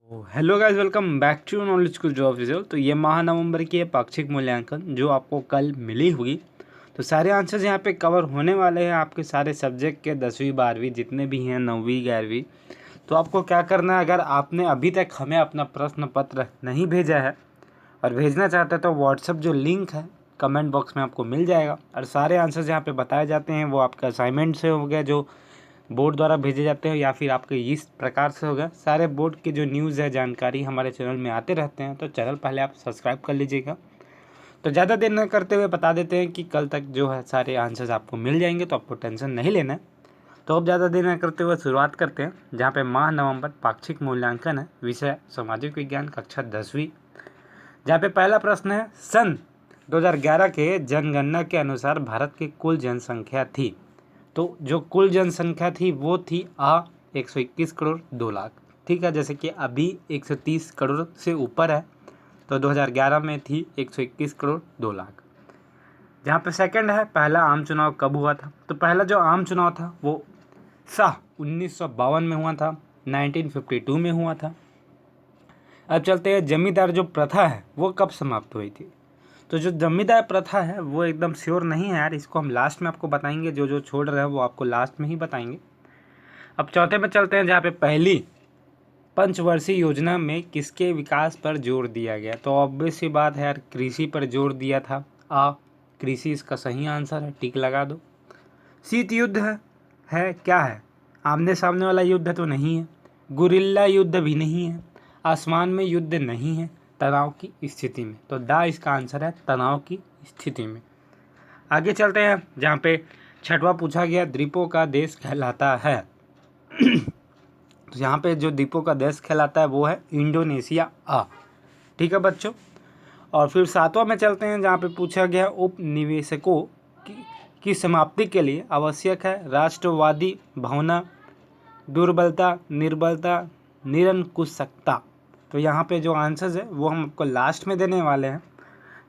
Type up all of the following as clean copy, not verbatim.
Hello guys, welcome back to knowledge कुछ जो official. तो ये माह नवंबर की है पाक्षिक मूल्यांकन जो आपको कल मिली होगी। तो सारे आंसर्स यहाँ पे कवर होने वाले हैं आपके सारे सब्जेक्ट के 10वीं 12वीं जितने भी हैं 9वीं 11वीं। तो आपको क्या करना है, अगर आपने अभी तक हमें अपना प्रश्न पत्र नहीं भेजा है और भेजना चाहते हैं तो व्हाट्सअप जो लिंक है कमेंट बॉक्स में आपको मिल जाएगा। और सारे आंसर्स यहाँ पे बताए जाते हैं, वो आपका असाइनमेंट से हो गया जो बोर्ड द्वारा भेजे जाते हैं या फिर आपके इस प्रकार से होगा। सारे बोर्ड के जो न्यूज़ है जानकारी हमारे चैनल में आते रहते हैं, तो चैनल पहले आप सब्सक्राइब कर लीजिएगा। तो ज़्यादा देर न करते हुए बता देते हैं कि कल तक जो है सारे आंसर्स आपको मिल जाएंगे, तो आपको टेंशन नहीं लेना है। तो अब ज़्यादा देर न करते हुए शुरुआत करते हैं, जहाँ पे माह नवंबर पाक्षिक मूल्यांकन है, विषय सामाजिक विज्ञान, कक्षा 10वीं। जहाँ पे पहला प्रश्न है, सन 2011 के जनगणना के अनुसार भारत की कुल जनसंख्या थी। तो जो कुल जनसंख्या थी वो थी 121 करोड़ 2 लाख। ठीक है, जैसे कि अभी 130 करोड़ से ऊपर है, तो 2011 में थी 121 करोड़ 2 लाख। जहाँ पे सेकंड है, पहला आम चुनाव कब हुआ था। तो पहला जो आम चुनाव था वो 1952 में हुआ था, 1952 में हुआ था। अब चलते हैं, जमींदार जो प्रथा है वो कब समाप्त हुई थी। तो जो जमींदार प्रथा है वो एकदम श्योर नहीं है यार, इसको हम लास्ट में आपको बताएंगे, जो जो छोड़ रहे हैं वो आपको लास्ट में ही बताएंगे। अब चौथे में चलते हैं, जहाँ पे पहली पंचवर्षीय योजना में किसके विकास पर जोर दिया गया। तो ऑब्वियस सी बात है यार, कृषि पर जोर दिया था। कृषि इसका सही आंसर है, टिक लगा दो। शीत युद्ध है क्या है, आमने सामने वाला युद्ध तो नहीं है, गुरिल्ला युद्ध भी नहीं है, आसमान में युद्ध नहीं है, तनाव की स्थिति में। तो दा इसका आंसर है, तनाव की स्थिति में। आगे चलते हैं, जहाँ पे छठवां पूछा गया, द्वीपों का देश कहलाता है। तो यहाँ पे जो द्वीपों का देश कहलाता है वो है इंडोनेशिया। ठीक है बच्चों। और फिर सातवां में चलते हैं, जहाँ पे पूछा गया, उपनिवेशकों की समाप्ति के लिए आवश्यक है राष्ट्रवादी भावना, दुर्बलता, निर्बलता, निरंकुशता। तो यहाँ पे जो आंसर्स है वो हम आपको लास्ट में देने वाले हैं।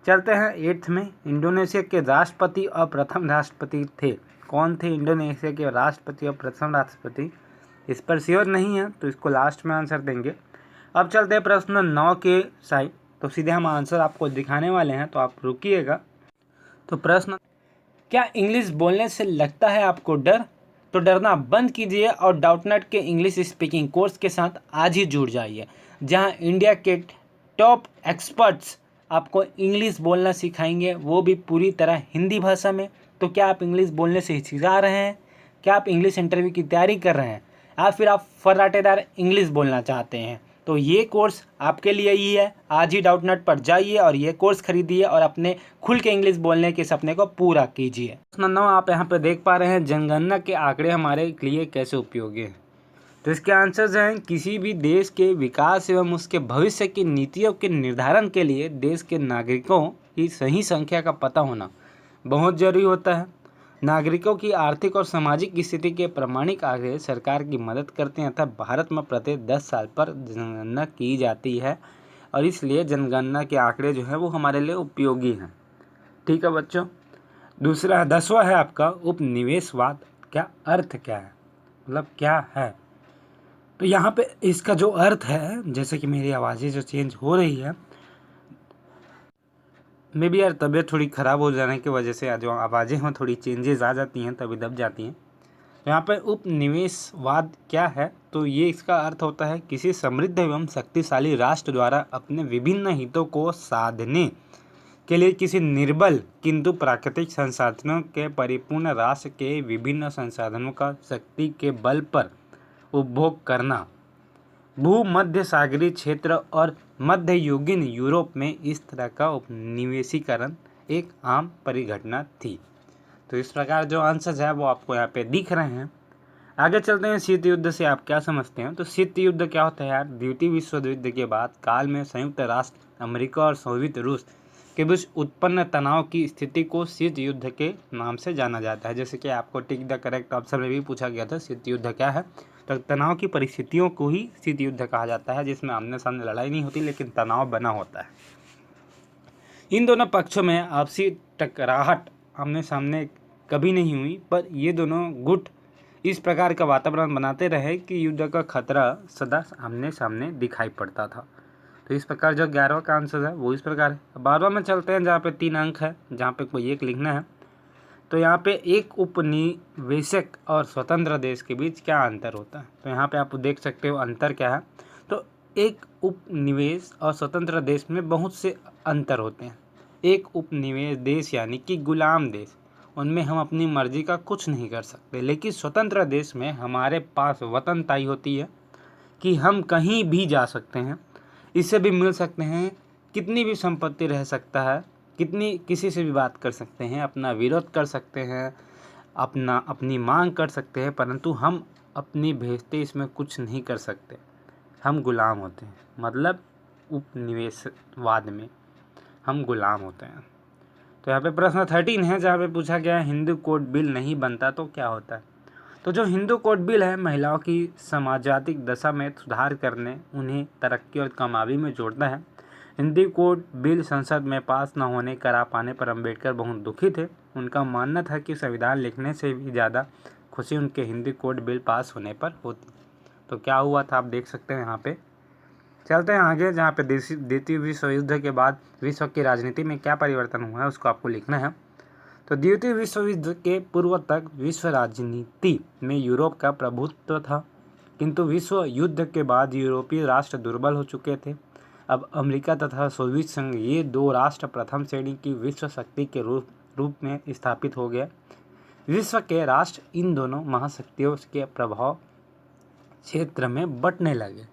चलते हैं 8th में, इंडोनेशिया के राष्ट्रपति और प्रथम राष्ट्रपति थे। कौन थे इंडोनेशिया के राष्ट्रपति और प्रथम राष्ट्रपति, इस पर श्योर नहीं है, तो इसको लास्ट में आंसर देंगे। अब चलते हैं प्रश्न 9 के साइड, तो सीधे हम आंसर आपको दिखाने वाले हैं, तो आप रुकिएगा। तो प्रश्न, क्या इंग्लिश बोलने से लगता है आपको डर? तो डरना बंद कीजिए और डाउटनेट के इंग्लिश स्पीकिंग कोर्स के साथ आज ही जुड़ जाइए, जहां इंडिया के टॉप एक्सपर्ट्स आपको इंग्लिश बोलना सिखाएंगे, वो भी पूरी तरह हिंदी भाषा में। तो क्या आप इंग्लिश बोलने से हिचकिचा रहे हैं? क्या आप इंग्लिश इंटरव्यू की तैयारी कर रहे हैं, या फिर आप फर्राटेदार इंग्लिश बोलना चाहते हैं? तो ये कोर्स आपके लिए ही है। आज ही डाउटनेट पर जाइए और ये कोर्स खरीदिए और अपने खुल के इंग्लिश बोलने के सपने को पूरा कीजिए। प्रश्न 9 आप यहाँ पे देख पा रहे हैं, जनगणना के आंकड़े हमारे लिए कैसे उपयोगी हैं। तो इसके आंसर्स हैं, किसी भी देश के विकास एवं उसके भविष्य की नीतियों के निर्धारण के लिए देश के नागरिकों की सही संख्या का पता होना बहुत जरूरी होता है। नागरिकों की आर्थिक और सामाजिक स्थिति के प्रामाणिक आंकड़े सरकार की मदद करते हैं, अतः भारत में प्रत्येक 10 साल पर जनगणना की जाती है और इसलिए जनगणना के आंकड़े जो है वो हमारे लिए उपयोगी हैं। ठीक है बच्चों। दूसरा 10वां है आपका, उपनिवेशवाद क्या अर्थ क्या है, मतलब क्या है। तो यहाँ पे इसका जो अर्थ है, जैसे कि मेरी आवाज़ें जो चेंज हो रही है, मे भी यार तबीयत थोड़ी ख़राब हो जाने की वजह से जो आवाज़ें हैं थोड़ी चेंजेस आ जाती हैं, तभी दब जाती हैं। यहाँ पे उपनिवेशवाद क्या है, तो ये इसका अर्थ होता है किसी समृद्ध एवं शक्तिशाली राष्ट्र द्वारा अपने विभिन्न हितों को साधने के लिए किसी निर्बल किंतु प्राकृतिक संसाधनों के परिपूर्ण राष्ट्र के विभिन्न संसाधनों का शक्ति के बल पर उपभोग करना। भूमध्य सागरीय क्षेत्र और मध्ययुगीन यूरोप में इस तरह का उपनिवेशीकरण एक आम परिघटना थी। तो इस प्रकार जो आंसर है वो आपको यहाँ पे दिख रहे हैं। आगे चलते हैं, शीत युद्ध से आप क्या समझते हैं। तो शीत युद्ध क्या होता है यार, द्वितीय विश्व युद्ध के बाद काल में संयुक्त राष्ट्र अमेरिका और सोवियत रूस के बीच उत्पन्न तनाव की स्थिति को शीत युद्ध के नाम से जाना जाता है। जैसे कि आपको टिक द करेक्ट ऑप्शन में भी पूछा गया था, शीत युद्ध क्या है। तो तनाव की परिस्थितियों को ही शीत युद्ध कहा जाता है, जिसमें आमने सामने लड़ाई नहीं होती लेकिन तनाव बना होता है। इन दोनों पक्षों में आपसी टकराहट आमने सामने कभी नहीं हुई, पर ये दोनों गुट इस प्रकार का वातावरण बनाते रहे कि युद्ध का खतरा सदा आमने सामने दिखाई पड़ता था। तो इस प्रकार जो 11वां का आंसर है वो इस प्रकार है। 12वां में चलते हैं जहाँ पे 3 अंक है, जहाँ पे कोई एक लिखना है। तो यहाँ पे एक उपनिवेशक और स्वतंत्र देश के बीच क्या अंतर होता है। तो यहाँ पे आप देख सकते हो अंतर क्या है। तो एक उपनिवेश और स्वतंत्र देश में बहुत से अंतर होते हैं। एक उपनिवेश देश यानी कि गुलाम देश, उनमें हम अपनी मर्जी का कुछ नहीं कर सकते, लेकिन स्वतंत्र देश में हमारे पास वतनताई होती है कि हम कहीं भी जा सकते हैं, इससे भी मिल सकते हैं, कितनी भी संपत्ति रह सकता है, किसी से भी बात कर सकते हैं, अपना विरोध कर सकते हैं, अपनी मांग कर सकते हैं, परंतु हम अपनी भेजते इसमें कुछ नहीं कर सकते। हम गुलाम होते हैं, मतलब उपनिवेशवाद में हम गुलाम होते हैं। तो यहाँ पे प्रश्न 13 है, जहाँ पे पूछा गया है हिंदू कोड बिल नहीं बनता तो क्या होता है। तो जो हिंदू कोड बिल है महिलाओं की सामाजिक दशा में सुधार करने, उन्हें तरक्की और कामयाबी में जोड़ता है। हिंदी कोड बिल संसद में पास न होने करा पाने पर अम्बेडकर बहुत दुखी थे। उनका मानना था कि संविधान लिखने से भी ज़्यादा खुशी उनके हिंदी कोड बिल पास होने पर होती। तो क्या हुआ था आप देख सकते हैं यहाँ पे। चलते हैं आगे, जहाँ पे द्वितीय विश्व युद्ध के बाद विश्व की राजनीति में क्या परिवर्तन हुआ है उसको आपको लिखना है। तो द्वितीय विश्व युद्ध के पूर्व तक विश्व राजनीति में यूरोप का प्रभुत्व था, किंतु विश्व युद्ध के बाद यूरोपीय राष्ट्र दुर्बल हो चुके थे। अब अमेरिका तथा सोवियत संघ, ये 2 राष्ट्र प्रथम श्रेणी की विश्व शक्ति के रूप में स्थापित हो गए। विश्व के राष्ट्र इन दोनों महाशक्तियों के प्रभाव क्षेत्र में बंटने लगे।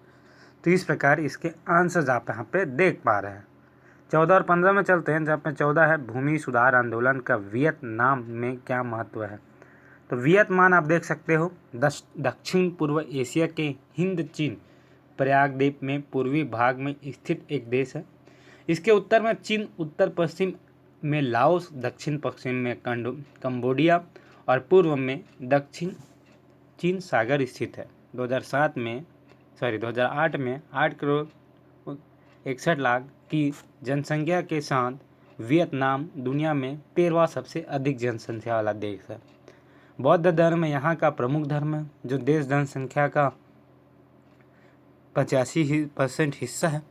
तो इस प्रकार इसके आंसर आप यहाँ पे देख पा रहे हैं। 14 और 15 में चलते हैं, जहाँ पे 14 है भूमि सुधार आंदोलन का वियतनाम में क्या महत्व है। तो वियतनाम आप देख सकते हो दक्षिण पूर्व एशिया के हिंद चीन प्रायद्वीप में पूर्वी भाग में स्थित एक देश है। इसके उत्तर में चीन, उत्तर पश्चिम में लाओस, दक्षिण पश्चिम में कंबोडिया और पूर्व में दक्षिण चीन सागर स्थित है। 2008 में 8 करोड़ 61 लाख की जनसंख्या के साथ वियतनाम दुनिया में 13वां सबसे अधिक जनसंख्या वाला देश है। बौद्ध धर्म यहाँ का प्रमुख धर्म है, जो देश जनसंख्या का 85% हिस्सा है,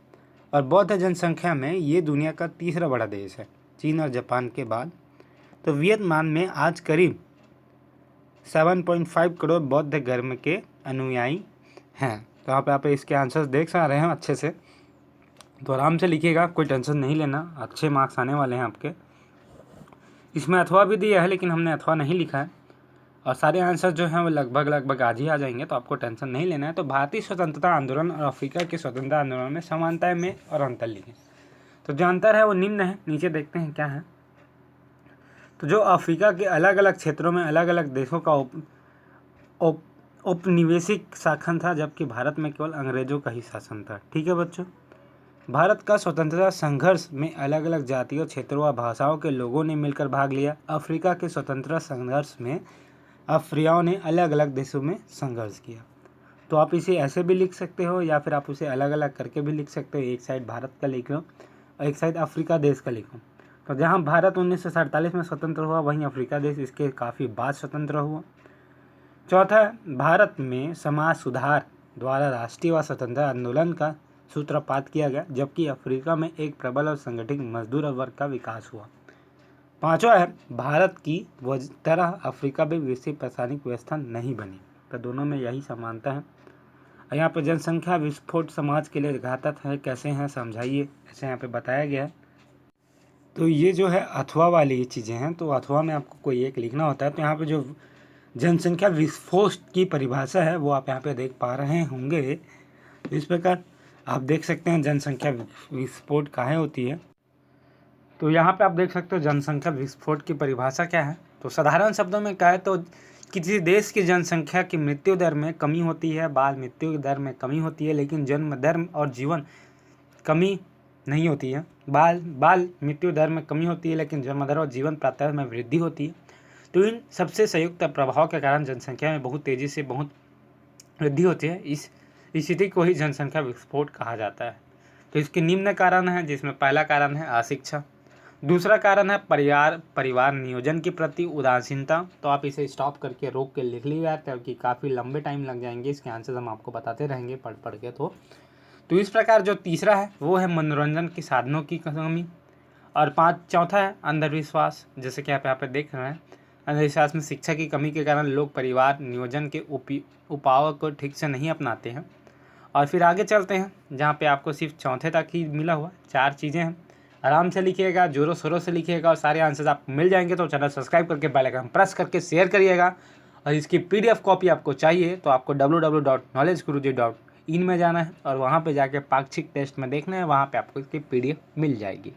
और बौद्ध जनसंख्या में ये दुनिया का तीसरा बड़ा देश है, चीन और जापान के बाद। तो वियतनाम में आज करीब 7.5 करोड़ बौद्ध धर्म के अनुयायी हैं। तो आप इसके आंसर्स देख सा रहे हैं अच्छे से, तो आराम से लिखिएगा, कोई टेंशन नहीं लेना, अच्छे मार्क्स आने वाले हैं आपके। इसमें अथवा भी दिया है, लेकिन हमने अथवा नहीं लिखा है, और सारे आंसर जो हैं वो लगभग आज ही आ जाएंगे, तो आपको टेंशन नहीं लेना है। तो भारतीय स्वतंत्रता आंदोलन और अफ्रीका के स्वतंत्रता आंदोलन में समानताएं में और अंतर लिखें। तो जो अंतर है वो निम्न है, नीचे देखते हैं क्या है। तो जो अफ्रीका के अलग अलग क्षेत्रों में अलग अलग देशों का औपनिवेशिक शासन था, जबकि भारत में केवल अंग्रेजों का ही शासन था। ठीक है बच्चों। भारत का स्वतंत्रता संघर्ष में अलग अलग जातियों, क्षेत्रों व भाषाओं के लोगों ने मिलकर भाग लिया। अफ्रीका के स्वतंत्रता संघर्ष में अफ्रीकाओं ने अलग अलग देशों में संघर्ष किया। तो आप इसे ऐसे भी लिख सकते हो, या फिर आप उसे अलग अलग करके भी लिख सकते हो। एक साइड भारत का लिखो और एक साइड अफ्रीका देश का लिखो। तो जहाँ भारत 1947 में स्वतंत्र हुआ, वहीं अफ्रीका देश इसके काफ़ी बाद स्वतंत्र हुआ। चौथा, भारत में समाज सुधार द्वारा राष्ट्रीय व स्वतंत्रता आंदोलन का सूत्रपात किया गया, जबकि अफ्रीका में एक प्रबल और संगठित मजदूर वर्ग का विकास हुआ। पांचवा है, भारत की तरह अफ्रीका में वैसी प्रशासनिक व्यवस्था नहीं बनी। तो दोनों में यही समानता है। यहाँ पर जनसंख्या विस्फोट समाज के लिए घातक है, कैसे हैं समझाइए, ऐसे यहाँ पे बताया गया है। तो ये जो है अथवा वाली ये चीज़ें हैं, तो अथवा में आपको कोई एक लिखना होता है। तो यहाँ पे जो जनसंख्या विस्फोट की परिभाषा है वो आप यहाँ पे देख पा रहे होंगे। इस प्रकार आप देख सकते हैं जनसंख्या विस्फोट काहे होती है। तो यहाँ पे आप देख सकते हो जनसंख्या विस्फोट की परिभाषा क्या है। तो साधारण शब्दों में कहे तो किसी देश की जनसंख्या की मृत्यु दर में कमी होती है, बाल मृत्यु दर में कमी होती है, लेकिन जन्म दर और जीवन कमी नहीं होती है। बाल मृत्यु दर में कमी होती है, लेकिन जन्म दर और जीवन प्राप्ति में वृद्धि होती है। तो इन सबसे संयुक्त प्रभाव के कारण जनसंख्या में बहुत तेज़ी से बहुत वृद्धि होती है। इस स्थिति को ही जनसंख्या विस्फोट कहा जाता है। तो इसके निम्न कारण हैं, जिसमें पहला कारण है अशिक्षा। दूसरा कारण है परिवार नियोजन के प्रति उदासीनता। तो आप इसे स्टॉप करके रोक के लिख लीजिए क्योंकि काफ़ी लंबे टाइम लग जाएंगे, इसके आंसर्स हम आपको बताते रहेंगे पढ़ पढ़ के। तो इस प्रकार जो तीसरा है वो है मनोरंजन के साधनों की कमी। और चौथा है अंधविश्वास, जैसे कि आप यहाँ पे देख रहे हैं, अंधविश्वास में शिक्षा की कमी के कारण लोग परिवार नियोजन के उपायों को ठीक से नहीं अपनाते हैं। और फिर आगे चलते हैं जहाँ पे आपको सिर्फ चौथे तक ही मिला हुआ 4 चीज़ें हैं। आराम से लिखिएगा, जोरों शोरों से लिखिएगा और सारे आंसर्स आपको मिल जाएंगे। तो चैनल सब्सक्राइब करके बेल आइकन प्रेस करके शेयर करिएगा। और इसकी PDF कॉपी आपको चाहिए तो आपको www.knowledgeguruji.in में जाना है और वहाँ पे जाके पाक्षिक टेस्ट में देखना है, वहाँ पे आपको इसकी PDF मिल जाएगी।